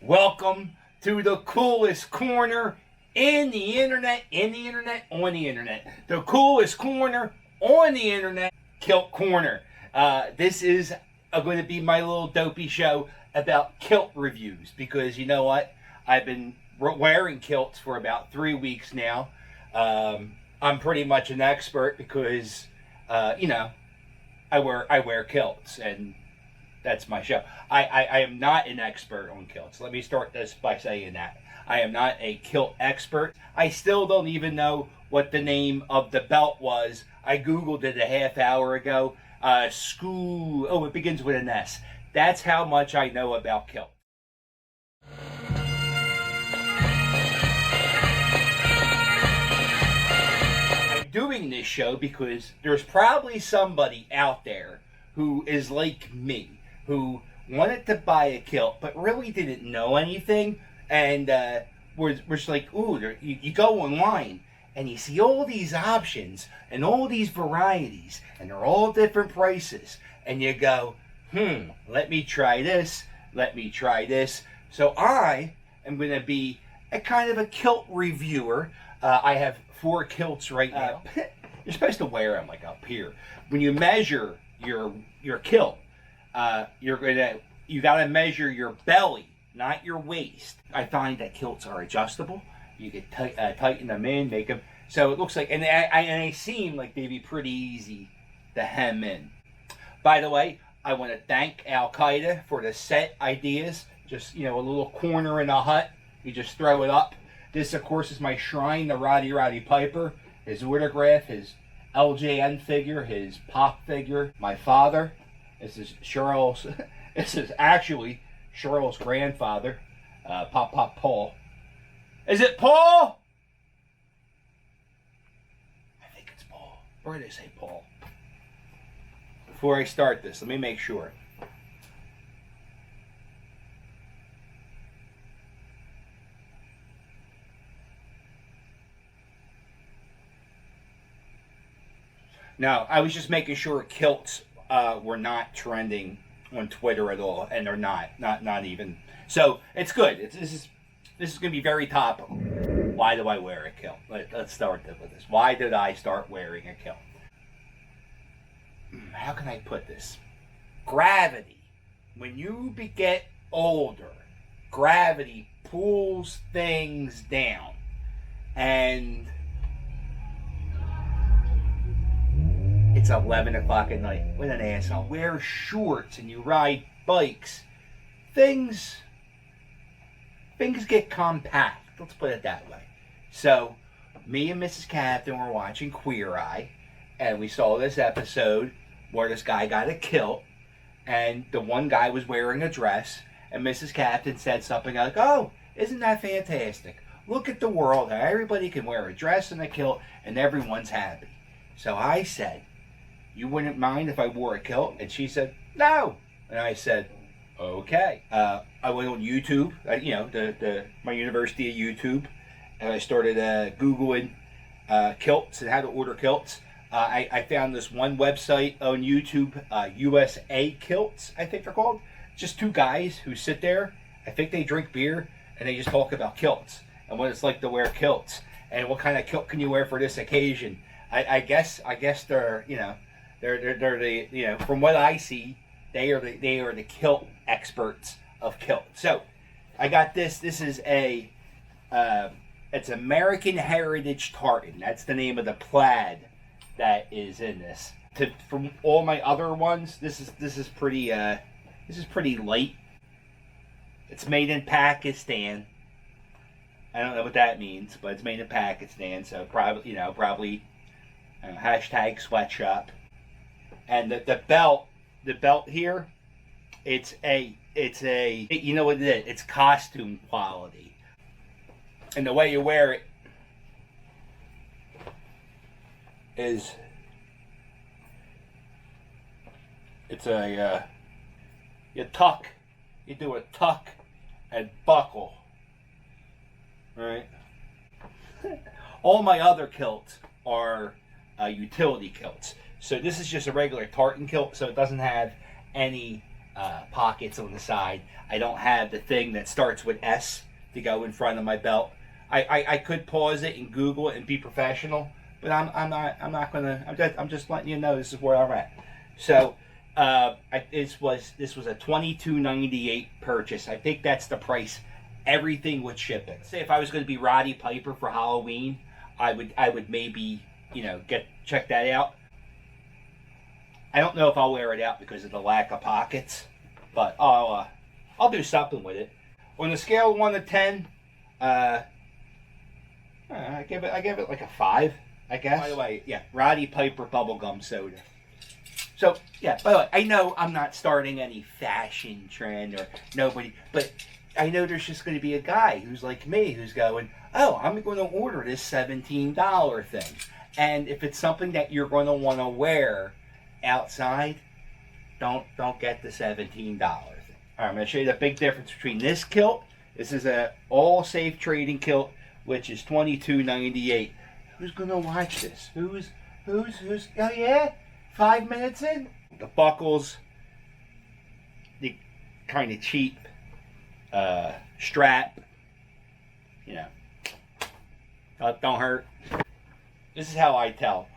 Welcome to the coolest corner on the internet, the coolest corner on the internet, Kilt Corner. This is going to be my little dopey show about kilt reviews because you know what? I've been wearing kilts for about 3 weeks now. I'm pretty much an expert because, I wear kilts and that's my show. I am not an expert on kilts. Let me start this by saying that. I am not a kilt expert. I still don't even know what the name of the belt was. I Googled it a half hour ago. It begins with an S. That's how much I know about kilt. I'm doing this show because there's probably somebody out there who is like me, who wanted to buy a kilt but really didn't know anything, and was just like, ooh, you go online and you see all these options and all these varieties and they're all different prices, and you go, let me try this, So I am going to be a kind of a kilt reviewer. I have 4 kilts right now. You're supposed to wear them like up here. When you measure your kilt, you gotta measure your belly, not your waist. I find that kilts are adjustable. You can tighten them in, make them so it looks like, and they seem like they'd be pretty easy to hem in. By the way, I want to thank Al Qaeda for the set ideas. Just a little corner in a hut. You just throw it up. This, of course, is my shrine, the Roddy Piper. His autograph, his LJN figure, his pop figure. My father. This is Charles. This is actually Charles' grandfather, Pop Paul. Is it Paul? I think it's Paul. Or did they say Paul? Before I start this, let me make sure. No, I was just making sure kilts were not trending on Twitter at all, and they're not even. So it's good. This is going to be very topical. Why do I wear a kilt? Let's start with this. Why did I start wearing a kilt? How can I put this? Gravity. When you get older, gravity pulls things down, and it's 11 o'clock at night. What an asshole. Wear shorts and you ride bikes. Things get compact. Let's put it that way. So, me and Mrs. Captain were watching Queer Eye, and we saw this episode where this guy got a kilt, and the one guy was wearing a dress, and Mrs. Captain said something like, oh, isn't that fantastic? Look at the world. How everybody can wear a dress and a kilt, and everyone's happy. So I said, you wouldn't mind if I wore a kilt? And she said, no. And I said, okay. I went on YouTube, my University of YouTube, and I started Googling kilts and how to order kilts. I found this one website on YouTube, USA Kilts, I think they're called. Just 2 guys who sit there. I think they drink beer, and they just talk about kilts and what it's like to wear kilts and what kind of kilt can you wear for this occasion. I guess they're They're the from what I see, they are the kilt experts of kilt. So I got this. This is it's American Heritage Tartan. That's the name of the plaid that is in this. From all my other ones, this is pretty light. It's made in Pakistan. I don't know what that means, but it's made in Pakistan. So probably hashtag sweatshop. And the belt here, it's you know what it is? It's costume quality. And the way you wear it is, it's you do a tuck and buckle, right? All my other kilts are utility kilts. So this is just a regular tartan kilt, so it doesn't have any pockets on the side. I don't have the thing that starts with S to go in front of my belt. I could pause it and Google it and be professional, but I'm not gonna. I'm just letting you know this is where I'm at. So this was a $22.98 purchase. I think that's the price. Everything with shipping. Say if I was going to be Roddy Piper for Halloween, I would maybe check that out. I don't know if I'll wear it out because of the lack of pockets, but I'll do something with it. On a scale of 1 to 10, I give it like a 5, I guess. By the way, yeah, Roddy Piper bubblegum soda. So yeah, by the way, I know I'm not starting any fashion trend or nobody, but I know there's just going to be a guy who's like me who's going, oh, I'm going to order this $17 thing, and if it's something that you're going to want to wear outside, don't get the $17 thing. All right, I'm going to show you the big difference between this kilt. This is a all safe trading kilt, which is $22.98. Who's going to watch this? Who's? Oh yeah, 5 minutes in. The buckles, the kind of cheap strap. Don't hurt. This is how I tell.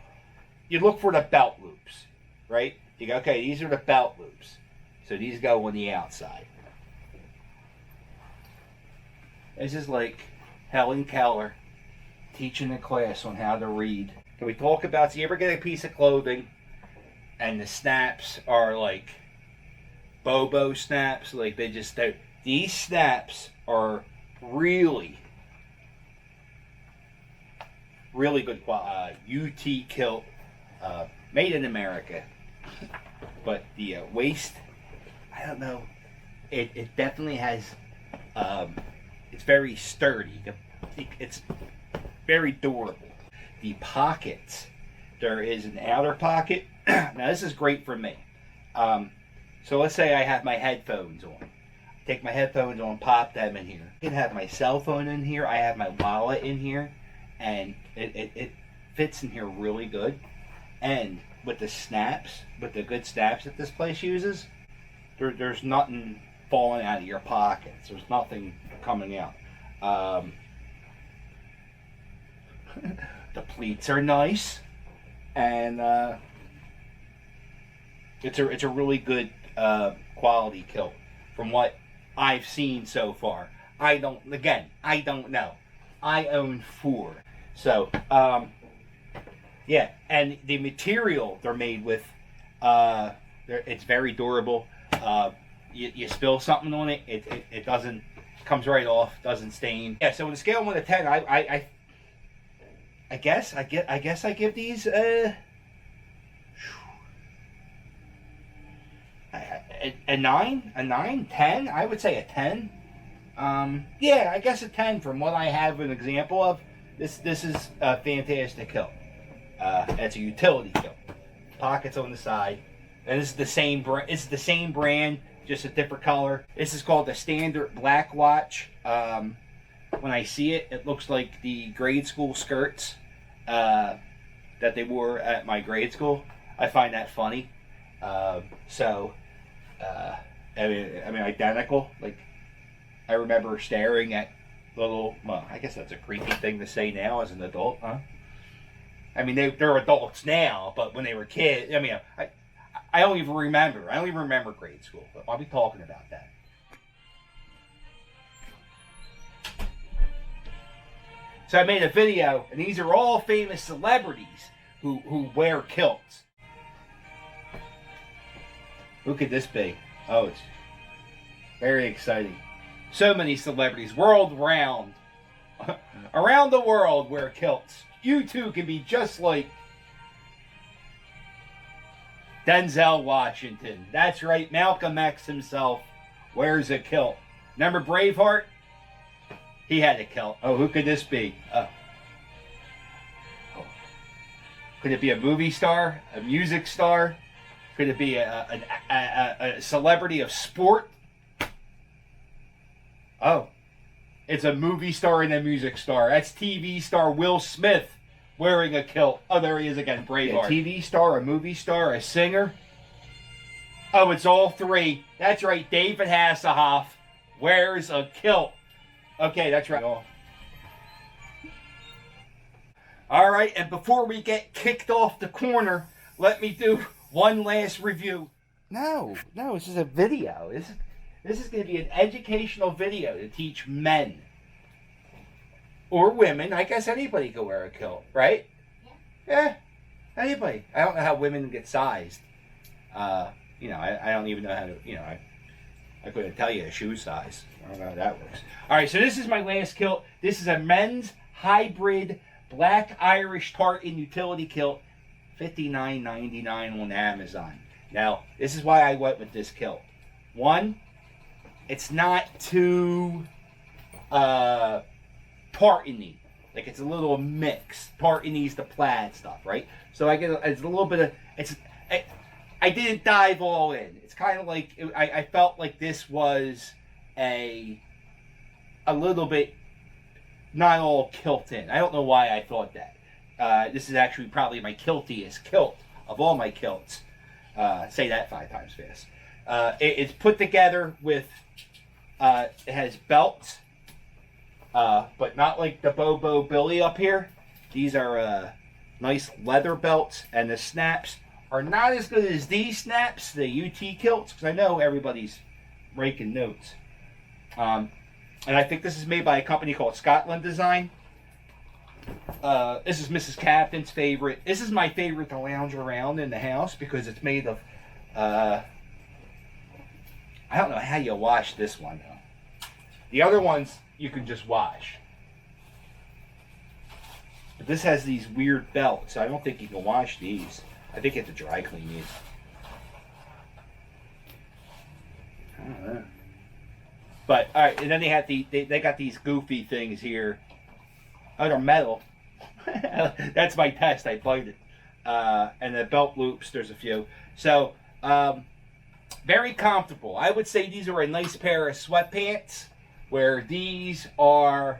You look for the belt loops, right? You go, okay, these are the belt loops. So these go on the outside. This is like Helen Keller teaching a class on how to read. Can we talk about, so you ever get a piece of clothing and the snaps are like Bobo snaps? Like these snaps are really good quality. UT Kilt, made in America. But the waist, I don't know. It definitely has. It's very sturdy. It's very durable. The pockets. There is an outer pocket. Now this is great for me. So let's say I have my headphones on. Take my headphones on, pop them in here. I can have my cell phone in here. I have my wallet in here, and it fits in here really good. And with the snaps, with the good snaps that this place uses, there's nothing falling out of your pockets. There's nothing coming out. The pleats are nice, and it's a really good quality kilt from what I've seen so far. I don't know. I own 4, so yeah, and the material they're made with, it's very durable. You spill something on it, it doesn't, comes right off, doesn't stain. Yeah, so on a scale of 1 to 10, I guess I give these a 9, 10. I would say a 10. Yeah, I guess a 10 from what I have an example of. This is a fantastic kilt. It's a utility kilt. Pockets on the side, and this is the same brand. It's the same brand, just a different color. This is called the standard black watch. When I see it, it looks like the grade school skirts that they wore at my grade school. I find that funny. I mean, identical. Like, I remember staring at little. Well, I guess that's a creepy thing to say now as an adult, huh? I mean, they're adults now, but when they were kids, I mean, I don't even remember. I don't even remember grade school. But I'll be talking about that. So I made a video, and these are all famous celebrities who wear kilts. Who could this be? Oh, it's very exciting. So many celebrities, world round, around the world wear kilts. You too can be just like Denzel Washington. That's right, Malcolm X himself wears a kilt. Remember Braveheart? He had a kilt. Oh, who could this be? Could it be a movie star? A music star? Could it be a celebrity of sport? Oh, it's a movie star and a music star. That's TV star Will Smith wearing a kilt. Oh, there he is again, Braveheart. A TV star, a movie star, a singer. Oh, it's all three. That's right. David Hasselhoff wears a kilt. Okay, that's right. All right, and before we get kicked off the corner, let me do one last review. No, this is a video. This is going to be an educational video to teach men or women. I guess anybody can wear a kilt, right? Yeah, anybody. I don't know how women get sized. You know, I don't even know how to, you know, I couldn't tell you a shoe size. I don't know how that works. All right, so this is my last kilt. This is a men's hybrid black Irish tartan utility kilt, $59.99 on Amazon. Now, this is why I went with this kilt. One, it's not too tartan-y. Like, it's a little mix. Tartan-y's the plaid stuff, right? So I get it's a little bit of I didn't dive all in. It's kind of like I felt like this was a little bit not all kilt in. I don't know why I thought that. This is actually probably my kiltiest kilt of all my kilts. Say that 5 times fast. It's put together with it has belts, but not like the Bobo Billy up here. These are nice leather belts, and the snaps are not as good as these snaps, the UT kilts, because I know everybody's raking notes. And I think this is made by a company called Scotland Design. This is Mrs. Captain's favorite. This is my favorite to lounge around in the house because it's made of, I don't know how you wash this one though. The other ones you can just wash. But this has these weird belts, so I don't think you can wash these. I think you have to dry clean these. I don't know. But, alright, and then they have they got these goofy things here. Oh, they're metal. That's my test, I plugged it. And the belt loops, there's a few. So, very comfortable. I would say these are a nice pair of sweatpants, where these are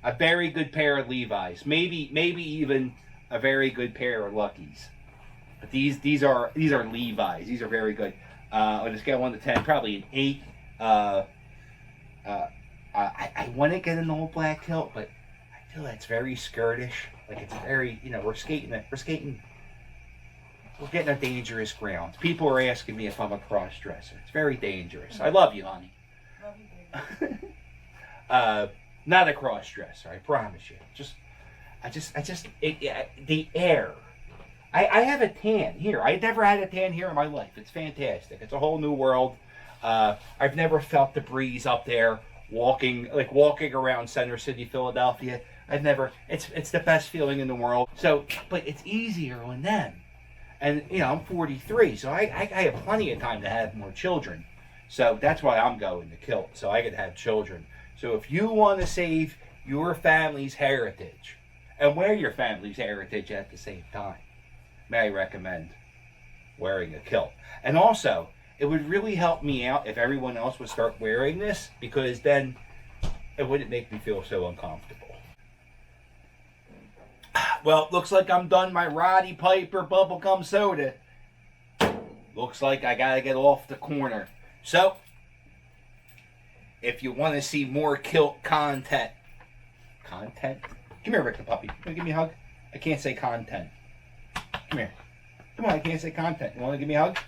a very good pair of Levi's. Maybe even a very good pair of Luckies. But these are Levi's. These are very good. On a scale of 1 to 10, probably an 8. I want to get an old black kilt, but I feel that's very skirtish. Like it's very, you know, we're getting on dangerous ground. People are asking me if I'm a cross dresser. It's very dangerous. I love you, honey. Love you, baby. Not a cross dresser, I promise you. The air. I have a tan here. I never had a tan here in my life. It's fantastic. It's a whole new world. I've never felt the breeze up there walking around Center City, Philadelphia. It's the best feeling in the world. So, but it's easier on them. And, you know, I'm 43, so I have plenty of time to have more children. So that's why I'm going to kilt, so I could have children. So if you want to save your family's heritage and wear your family's heritage at the same time, may I recommend wearing a kilt. And also, it would really help me out if everyone else would start wearing this, because then it wouldn't make me feel so uncomfortable. Well, looks like I'm done my Roddy Piper bubblegum soda. Looks like I gotta get off the corner. So, if you want to see more kilt content? Come here, Rick the puppy. You want to give me a hug? I can't say content. Come here. Come on, I can't say content. You want to give me a hug?